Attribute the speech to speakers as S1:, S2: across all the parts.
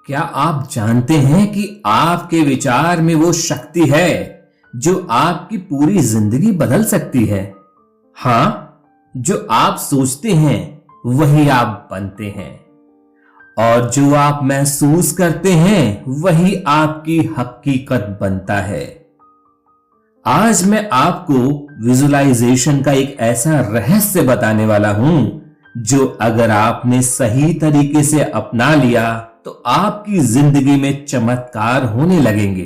S1: क्या आप जानते हैं कि आपके विचार में वो शक्ति है जो आपकी पूरी जिंदगी बदल सकती है? हाँ, जो आप सोचते हैं वही आप बनते हैं और जो आप महसूस करते हैं वही आपकी हकीकत बनता है। आज मैं आपको विजुअलाइजेशन का एक ऐसा रहस्य बताने वाला हूं जो अगर आपने सही तरीके से अपना लिया तो आपकी जिंदगी में चमत्कार होने लगेंगे।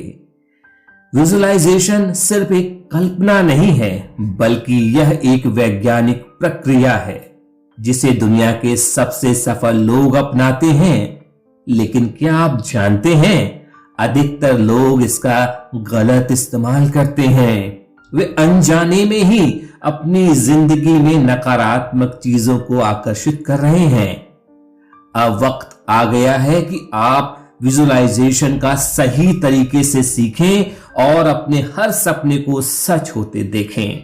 S1: विजुअलाइजेशन सिर्फ एक कल्पना नहीं है, बल्कि यह एक वैज्ञानिक प्रक्रिया है जिसे दुनिया के सबसे सफल लोग अपनाते हैं। लेकिन क्या आप जानते हैं, अधिकतर लोग इसका गलत इस्तेमाल करते हैं। वे अनजाने में ही अपनी जिंदगी में नकारात्मक चीजों को आकर्षित कर रहे हैं। अब वक्त आ गया है कि आप विजुअलाइजेशन का सही तरीके से सीखें और अपने हर सपने को सच होते देखें।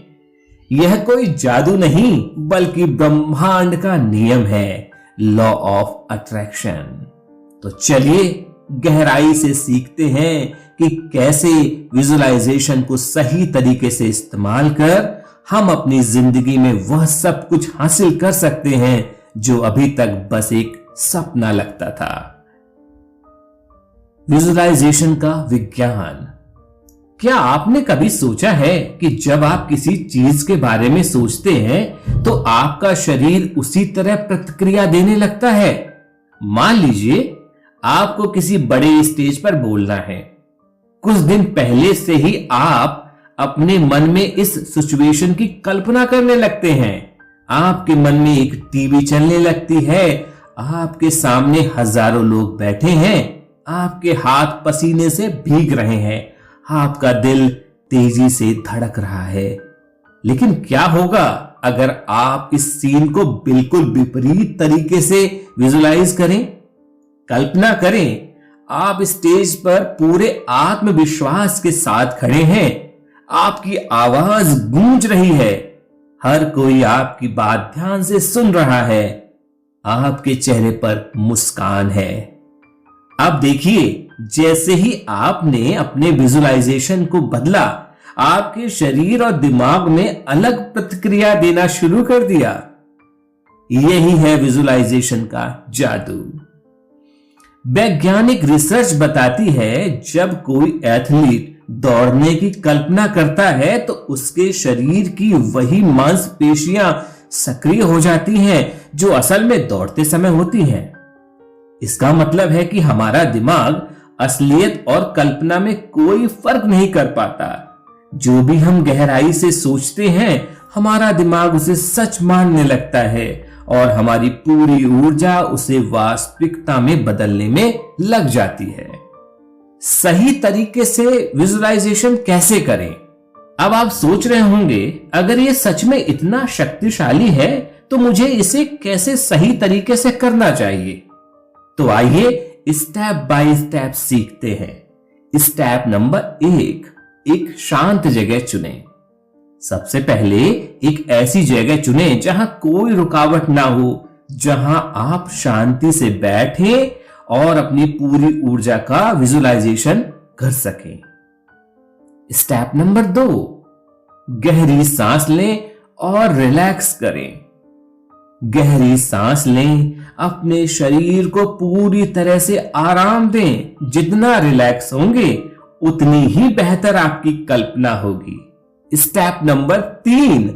S1: यह कोई जादू नहीं, बल्कि ब्रह्मांड का नियम है, लॉ ऑफ अट्रैक्शन। तो चलिए गहराई से सीखते हैं कि कैसे विजुअलाइजेशन को सही तरीके से इस्तेमाल कर हम अपनी जिंदगी में वह सब कुछ हासिल कर सकते हैं जो अभी तक बस एक सपना लगता था। विजुअलाइजेशन का विज्ञान। क्या आपने कभी सोचा है कि जब आप किसी चीज के बारे में सोचते हैं तो आपका शरीर उसी तरह प्रतिक्रिया देने लगता है? मान लीजिए आपको किसी बड़े स्टेज पर बोलना है। कुछ दिन पहले से ही आप अपने मन में इस सिचुएशन की कल्पना करने लगते हैं। आपके मन में एक टीवी चलने लगती है, आपके सामने हजारों लोग बैठे हैं, आपके हाथ पसीने से भीग रहे हैं, आपका दिल तेजी से धड़क रहा है। लेकिन क्या होगा अगर आप इस सीन को बिल्कुल विपरीत तरीके से विजुअलाइज करें? कल्पना करें, आप स्टेज पर पूरे आत्मविश्वास के साथ खड़े हैं, आपकी आवाज गूंज रही है, हर कोई आपकी बात ध्यान से सुन रहा है, आपके चेहरे पर मुस्कान है। अब देखिए, जैसे ही आपने अपने विजुअलाइजेशन को बदला, आपके शरीर और दिमाग में अलग प्रतिक्रिया देना शुरू कर दिया। यही है विजुअलाइजेशन का जादू। वैज्ञानिक रिसर्च बताती है, जब कोई एथलीट दौड़ने की कल्पना करता है तो उसके शरीर की वही मांसपेशियां सक्रिय हो जाती हैं जो असल में दौड़ते समय होती हैं। इसका मतलब है कि हमारा दिमाग असलियत और कल्पना में कोई फर्क नहीं कर पाता। जो भी हम गहराई से सोचते हैं, हमारा दिमाग उसे सच मानने लगता है और हमारी पूरी ऊर्जा उसे वास्तविकता में बदलने में लग जाती है। सही तरीके से विजुअलाइजेशन कैसे करें? अब आप सोच रहे होंगे, अगर ये सच में इतना शक्तिशाली है तो मुझे इसे कैसे सही तरीके से करना चाहिए? तो आइए स्टेप बाय स्टेप सीखते हैं। स्टेप नंबर 1, एक शांत जगह चुनें। सबसे पहले एक ऐसी जगह चुनें जहां कोई रुकावट ना हो, जहां आप शांति से बैठें और अपनी पूरी ऊर्जा का विजुअलाइजेशन कर सकें। स्टेप नंबर 2, गहरी सांस लें और रिलैक्स करें। गहरी सांस लें, अपने शरीर को पूरी तरह से आराम दें। जितना रिलैक्स होंगे उतनी ही बेहतर आपकी कल्पना होगी। स्टेप नंबर 3,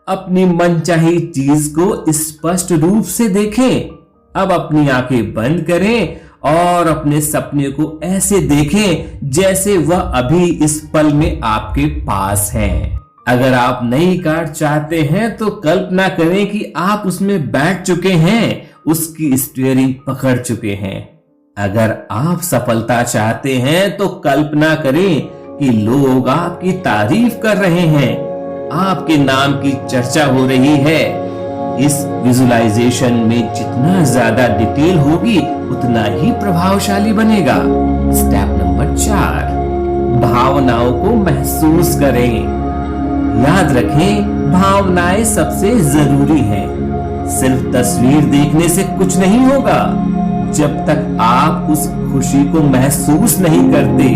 S1: अपनी मनचाही चीज को स्पष्ट रूप से देखें। अब अपनी आंखें बंद करें और अपने सपने को ऐसे देखें जैसे वह अभी इस पल में आपके पास है। अगर आप नई कार चाहते हैं तो कल्पना करें कि आप उसमें बैठ चुके हैं, उसकी स्टीयरिंग पकड़ चुके हैं। अगर आप सफलता चाहते हैं तो कल्पना करें कि लोग आपकी तारीफ कर रहे हैं, आपके नाम की चर्चा हो रही है। इस विजुअलाइजेशन में जितना ज्यादा डिटेल होगी उतना ही प्रभावशाली बनेगा। स्टेप नंबर 4, भावनाओं को महसूस करें। याद रखें, भावनाएं सबसे जरूरी हैं। सिर्फ तस्वीर देखने से कुछ नहीं होगा, जब तक आप उस खुशी को महसूस नहीं करते,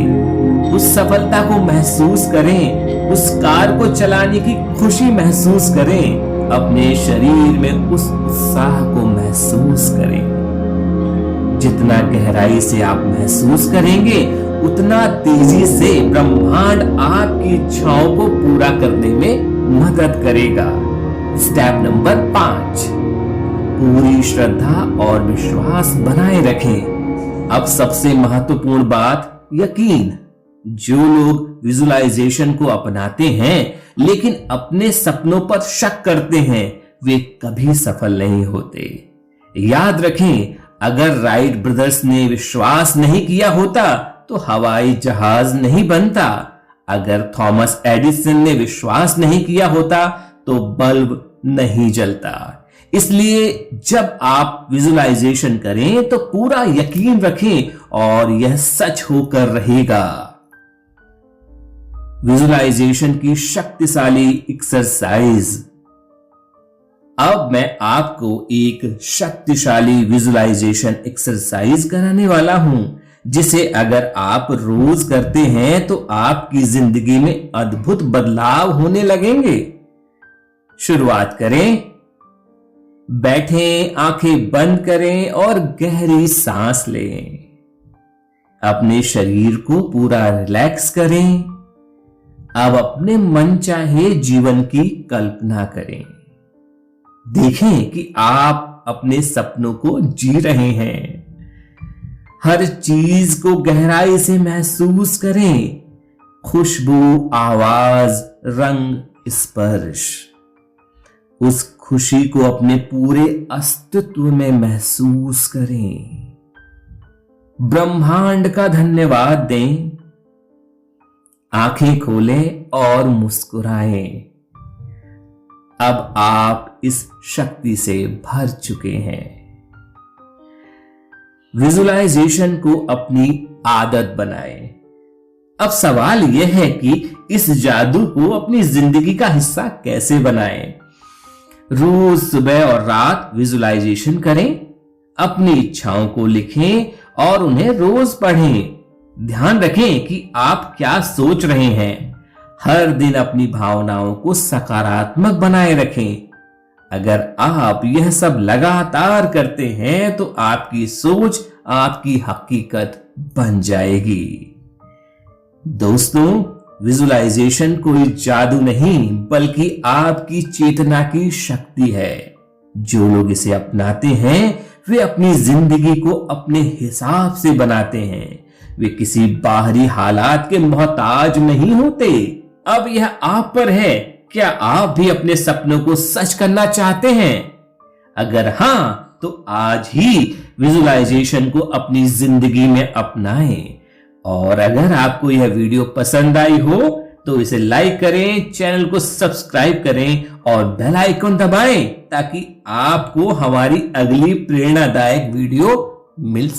S1: उस सफलता को महसूस करें, उस कार को चलाने की खुशी महसूस करें, अपने शरीर में उस उत्साह को महसूस करें। जितना गहराई से आप महसूस करेंगे, उतना तेजी से ब्रह्मांड आपकी इच्छाओं को पूरा करने में मदद करेगा। स्टेप नंबर 5, पूरी श्रद्धा और विश्वास बनाए रखें। अब सबसे महत्वपूर्ण बात, यकीन। जो लोग विजुअलाइजेशन को अपनाते हैं लेकिन अपने सपनों पर शक करते हैं, वे कभी सफल नहीं होते। याद रखें, अगर राइट ब्रदर्स ने विश्वास नहीं किया होता तो हवाई जहाज नहीं बनता। अगर थॉमस एडिसन ने विश्वास नहीं किया होता तो बल्ब नहीं जलता। इसलिए जब आप विजुअलाइजेशन करें तो पूरा यकीन रखें और यह सच होकर रहेगा। विजुअलाइजेशन की शक्तिशाली एक्सरसाइज। अब मैं आपको एक शक्तिशाली विजुअलाइजेशन एक्सरसाइज कराने वाला हूं, जिसे अगर आप रोज करते हैं तो आपकी जिंदगी में अद्भुत बदलाव होने लगेंगे। शुरुआत करें। बैठें, आंखें बंद करें और गहरी सांस लें। अपने शरीर को पूरा रिलैक्स करें। अब अपने मनचाहे जीवन की कल्पना करें। देखें कि आप अपने सपनों को जी रहे हैं। हर चीज को गहराई से महसूस करें। खुशबू, आवाज, रंग, स्पर्श। उस खुशी को अपने पूरे अस्तित्व में महसूस करें। ब्रह्मांड का धन्यवाद दें। आंखें खोलें और मुस्कुराएं। अब आप इस शक्ति से भर चुके हैं। विजुअलाइजेशन को अपनी आदत बनाएं। अब सवाल यह है कि इस जादू को अपनी जिंदगी का हिस्सा कैसे बनाएं। रोज सुबह और रात विजुअलाइजेशन करें। अपनी इच्छाओं को लिखें और उन्हें रोज पढ़ें। ध्यान रखें कि आप क्या सोच रहे हैं। हर दिन अपनी भावनाओं को सकारात्मक बनाए रखें। अगर आप यह सब लगातार करते हैं तो आपकी सोच आपकी हकीकत बन जाएगी। दोस्तों, विजुअलाइजेशन कोई जादू नहीं बल्कि आपकी चेतना की शक्ति है। जो लोग इसे अपनाते हैं वे अपनी जिंदगी को अपने हिसाब से बनाते हैं। वे किसी बाहरी हालात के मोहताज नहीं होते। अब यह आप पर है, क्या आप भी अपने सपनों को सच करना चाहते हैं? अगर हां तो आज ही विजुअलाइजेशन को अपनी जिंदगी में अपनाएं। और अगर आपको यह वीडियो पसंद आई हो तो इसे लाइक करें, चैनल को सब्सक्राइब करें और बेल आइकन दबाएं ताकि आपको हमारी अगली प्रेरणादायक वीडियो मिल